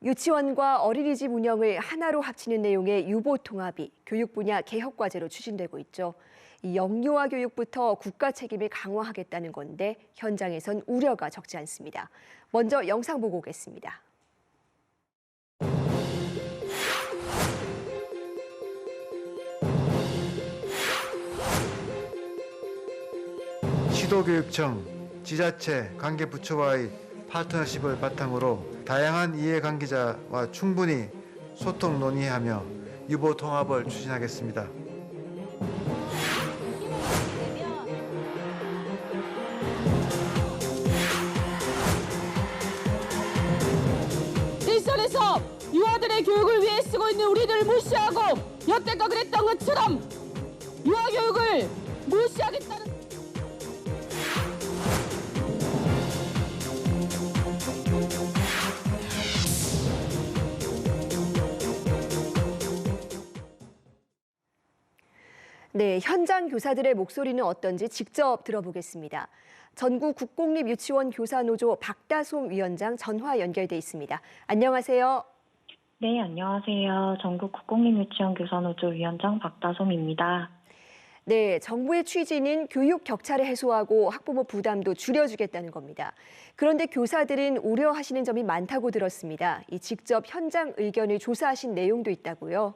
유치원과 어린이집 운영을 하나로 합치는 내용의 유보통합이 교육 분야 개혁과제로 추진되고 있죠. 이 영유아 교육부터 국가 책임을 강화하겠다는 건데 현장에선 우려가 적지 않습니다. 먼저 영상 보고 오겠습니다. 시도교육청, 지자체, 관계부처와의 파트너십을 바탕으로 다양한 이해관계자와 충분히 소통 논의하며 유보 통합을 추진하겠습니다. 일선에서 유아들의 교육을 위해 쓰고 있는 우리들을 무시하고 여태껏 그랬던 것처럼 유아 교육을 무시하겠다는 네, 현장 교사들의 목소리는 어떤지 직접 들어보겠습니다. 전국 국공립유치원 교사노조 박다솜 위원장 전화 연결돼 있습니다. 안녕하세요. 네, 안녕하세요. 전국 국공립유치원 교사노조 위원장 박다솜입니다. 네, 정부의 취지는 교육 격차를 해소하고 학부모 부담도 줄여주겠다는 겁니다. 그런데 교사들은 우려하시는 점이 많다고 들었습니다. 이 직접 현장 의견을 조사하신 내용도 있다고요?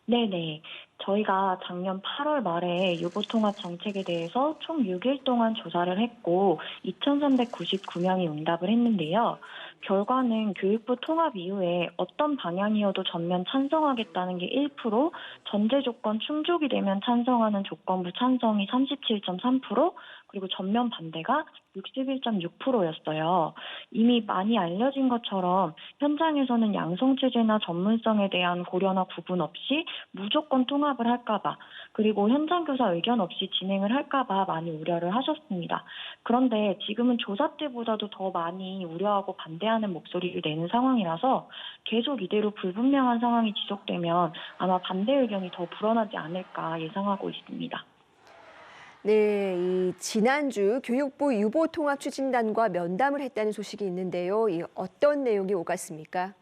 네네. 저희가 작년 8월 말에 유보통합 정책에 대해서 총 6일 동안 조사를 했고 2,399명이 응답을 했는데요. 결과는 교육부 통합 이후에 어떤 방향이어도 전면 찬성하겠다는 게 1%, 전제 조건 충족이 되면 찬성하는 조건부 찬성이 37.3%, 그리고 전면 반대가 61.6%였어요. 이미 많이 알려진 것처럼 현장에서는 양성체제나 전문성에 대한 고려나 구분 없이 무조건 통합을 할까봐, 그리고 현장 교사 의견 없이 진행을 할까봐 많이 우려를 하셨습니다. 그런데 지금은 조사 때보다도 더 많이 우려하고 반대하는 목소리를 내는 상황이라서 계속 이대로 불분명한 상황이 지속되면 아마 반대 의견이 더 불어나지 않을까 예상하고 있습니다. 네, 이 지난주 교육부 유보통합 추진단과 면담을 했다는 소식이 있는데요. 이 어떤 내용이 오갔습니까?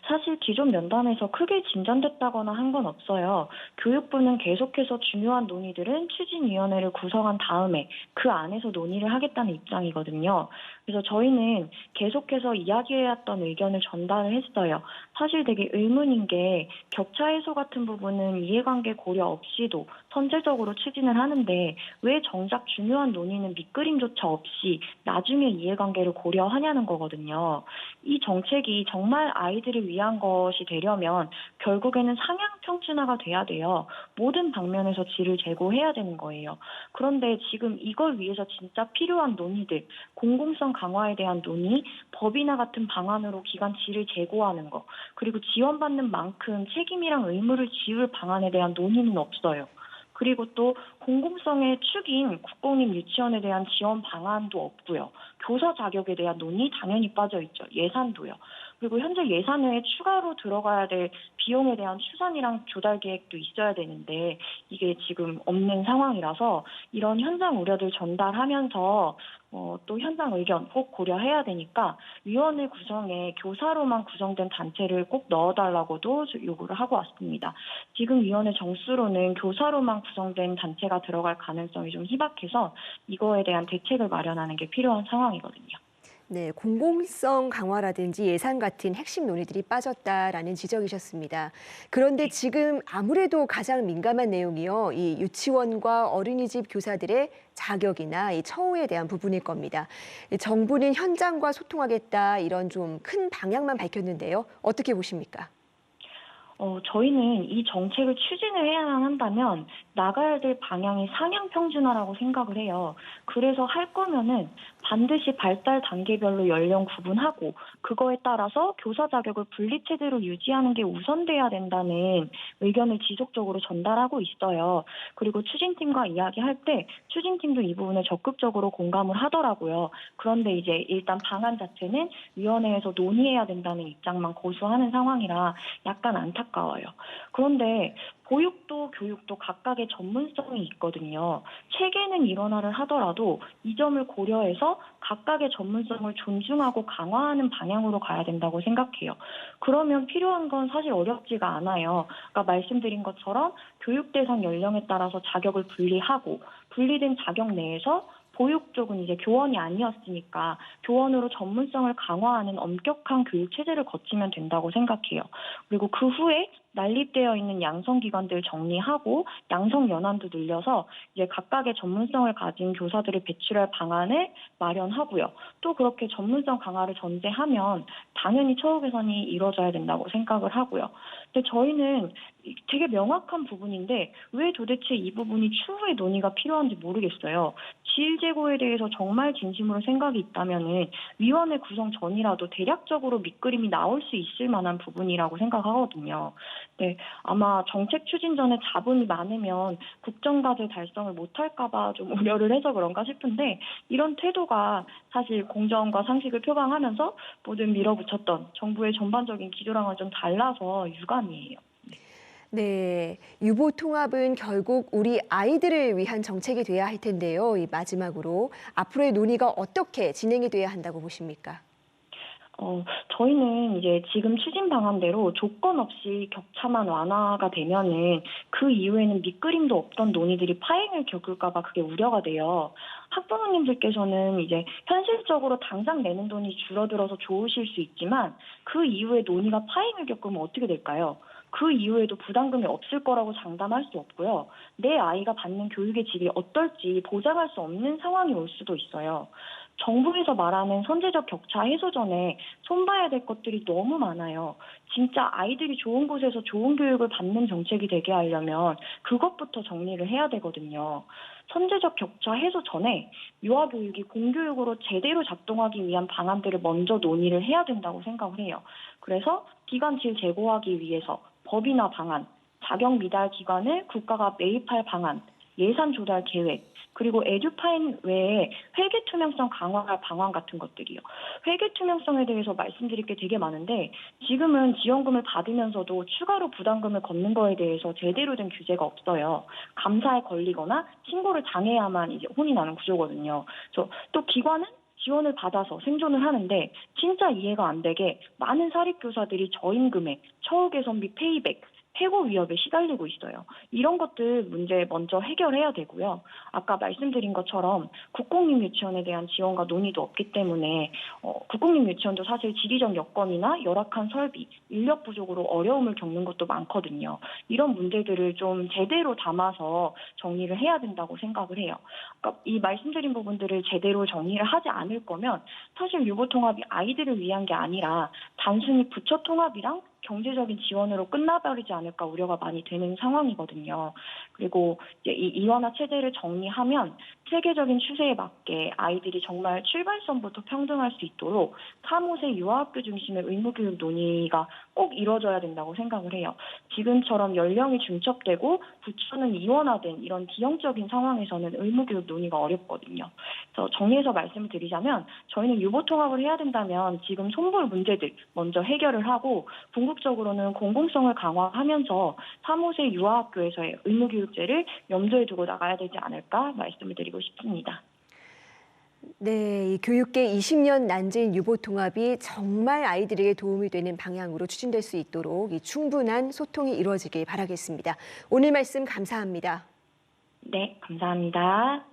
사실 기존 면담에서 크게 진전됐다거나 한 건 없어요. 교육부는 계속해서 중요한 논의들은 추진위원회를 구성한 다음에 그 안에서 논의를 하겠다는 입장이거든요. 그래서 저희는 계속해서 이야기해왔던 의견을 전달을 했어요. 사실 되게 의문인 게 격차 해소 같은 부분은 이해관계 고려 없이도 선제적으로 추진을 하는데 왜 정작 중요한 논의는 밑그림조차 없이 나중에 이해관계를 고려하냐는 거거든요. 이 정책이 정말 아이들을 위한 것이 되려면 결국에는 상향 평준화가 돼야 돼요. 모든 방면에서 질을 제고해야 되는 거예요. 그런데 지금 이걸 위해서 진짜 필요한 논의들, 공공성 강화에 대한 논의, 법인화 같은 방안으로 기관 질을 제고하는 거, 그리고 지원받는 만큼 책임이랑 의무를 지울 방안에 대한 논의는 없어요. 그리고 또 공공성의 축인 국공립 유치원에 대한 지원 방안도 없고요. 교사 자격에 대한 논의 당연히 빠져 있죠. 예산도요. 그리고 현재 예산에 추가로 들어가야 될 비용에 대한 추산이랑 조달 계획도 있어야 되는데 이게 지금 없는 상황이라서 이런 현장 우려들 전달하면서 또 현장 의견 꼭 고려해야 되니까 위원회 구성에 교사로만 구성된 단체를 꼭 넣어달라고도 요구를 하고 왔습니다. 지금 위원회 정수로는 교사로만 구성된 단체가 들어갈 가능성이 좀 희박해서 이거에 대한 대책을 마련하는 게 필요한 상황이거든요. 네, 공공성 강화라든지 예산 같은 핵심 논의들이 빠졌다라는 지적이셨습니다. 그런데 지금 아무래도 가장 민감한 내용이요, 이 유치원과 어린이집 교사들의 자격이나 이 처우에 대한 부분일 겁니다. 정부는 현장과 소통하겠다 이런 좀 큰 방향만 밝혔는데요. 어떻게 보십니까? 저희는 이 정책을 추진을 해야만 한다면 나가야 될 방향이 상향 평준화라고 생각을 해요. 그래서 할 거면은 반드시 발달 단계별로 연령 구분하고 그거에 따라서 교사 자격을 분리체제로 유지하는 게 우선돼야 된다는 의견을 지속적으로 전달하고 있어요. 그리고 추진팀과 이야기할 때 추진팀도 이 부분에 적극적으로 공감을 하더라고요. 그런데 이제 일단 방안 자체는 위원회에서 논의해야 된다는 입장만 고수하는 상황이라 약간 안타까워요. 그런데 보육도 교육도 각각의 전문성이 있거든요. 체계는 일원화를 하더라도 이 점을 고려해서 각각의 전문성을 존중하고 강화하는 방향으로 가야 된다고 생각해요. 그러면 필요한 건 사실 어렵지가 않아요. 아까 말씀드린 것처럼 교육 대상 연령에 따라서 자격을 분리하고 분리된 자격 내에서 보육 쪽은 이제 교원이 아니었으니까 교원으로 전문성을 강화하는 엄격한 교육 체제를 거치면 된다고 생각해요. 그리고 그 후에 난립되어 있는 양성기관들 정리하고 양성연한도 늘려서 이제 각각의 전문성을 가진 교사들을 배출할 방안을 마련하고요. 또 그렇게 전문성 강화를 전제하면 당연히 처우 개선이 이루어져야 된다고 생각을 하고요. 근데 저희는 되게 명확한 부분인데 왜 도대체 이 부분이 추후에 논의가 필요한지 모르겠어요. 지일제고에 대해서 정말 진심으로 생각이 있다면은 위원회 구성 전이라도 대략적으로 밑그림이 나올 수 있을 만한 부분이라고 생각하거든요. 네, 아마 정책 추진 전에 자본이 많으면 국정과제 달성을 못할까봐 좀 우려를 해서 그런가 싶은데 이런 태도가 사실 공정과 상식을 표방하면서 모든 밀어붙였던 정부의 전반적인 기조랑은 좀 달라서 유감이에요. 네, 유보 통합은 결국 우리 아이들을 위한 정책이 돼야 할 텐데요. 이 마지막으로 앞으로의 논의가 어떻게 진행이 돼야 한다고 보십니까? 저희는 이제 지금 추진 방안대로 조건 없이 격차만 완화가 되면은 그 이후에는 밑그림도 없던 논의들이 파행을 겪을까 봐 그게 우려가 돼요. 학부모님들께서는 이제 현실적으로 당장 내는 돈이 줄어들어서 좋으실 수 있지만 그 이후에 논의가 파행을 겪으면 어떻게 될까요? 그 이후에도 부담금이 없을 거라고 장담할 수 없고요. 내 아이가 받는 교육의 질이 어떨지 보장할 수 없는 상황이 올 수도 있어요. 정부에서 말하는 선제적 격차 해소 전에 손봐야 될 것들이 너무 많아요. 진짜 아이들이 좋은 곳에서 좋은 교육을 받는 정책이 되게 하려면 그것부터 정리를 해야 되거든요. 선제적 격차 해소 전에 유아교육이 공교육으로 제대로 작동하기 위한 방안들을 먼저 논의를 해야 된다고 생각을 해요. 그래서 기관실 제고하기 위해서 법이나 방안, 자격 미달 기관을 국가가 매입할 방안, 예산 조달 계획, 그리고 에듀파인 외에 회계 투명성 강화할 방안 같은 것들이요. 회계 투명성에 대해서 말씀드릴 게 되게 많은데 지금은 지원금을 받으면서도 추가로 부담금을 걷는 거에 대해서 제대로 된 규제가 없어요. 감사에 걸리거나 신고를 당해야만 이제 혼이 나는 구조거든요. 그래서 또 기관은 지원을 받아서 생존을 하는데 진짜 이해가 안 되게 많은 사립교사들이 저임금액, 처우 개선 및 페이백, 해고 위협에 시달리고 있어요. 이런 것들 문제 먼저 해결해야 되고요. 아까 말씀드린 것처럼 국공립유치원에 대한 지원과 논의도 없기 때문에 국공립유치원도 사실 지리적 여건이나 열악한 설비, 인력 부족으로 어려움을 겪는 것도 많거든요. 이런 문제들을 좀 제대로 담아서 정리를 해야 된다고 생각을 해요. 그러니까 이 말씀드린 부분들을 제대로 정리를 하지 않을 거면 사실 유보통합이 아이들을 위한 게 아니라 단순히 부처 통합이랑 경제적인 지원으로 끝나버리지 않을까 우려가 많이 되는 상황이거든요. 그리고 이제 이 이원화 체제를 정리하면 세계적인 추세에 맞게 아이들이 정말 출발선부터 평등할 수 있도록 3, 5세 유아학교 중심의 의무교육 논의가 꼭 이루어져야 된다고 생각을 해요. 지금처럼 연령이 중첩되고 부처는 이원화된 이런 기형적인 상황에서는 의무교육 논의가 어렵거든요. 그래서 정리해서 말씀을 드리자면 저희는 유보통합을 해야 된다면 지금 손볼 문제들 먼저 해결을 하고 궁극적으로는 공공성을 강화하면서 3, 5세 유아학교에서의 의무교육제를 염두에 두고 나가야 되지 않을까 말씀을 드리고 싶습니다. 네, 이 교육계 20년 난제인 유보통합이 정말 아이들에게 도움이 되는 방향으로 추진될 수 있도록 이 충분한 소통이 이루어지길 바라겠습니다. 오늘 말씀 감사합니다. 네, 감사합니다.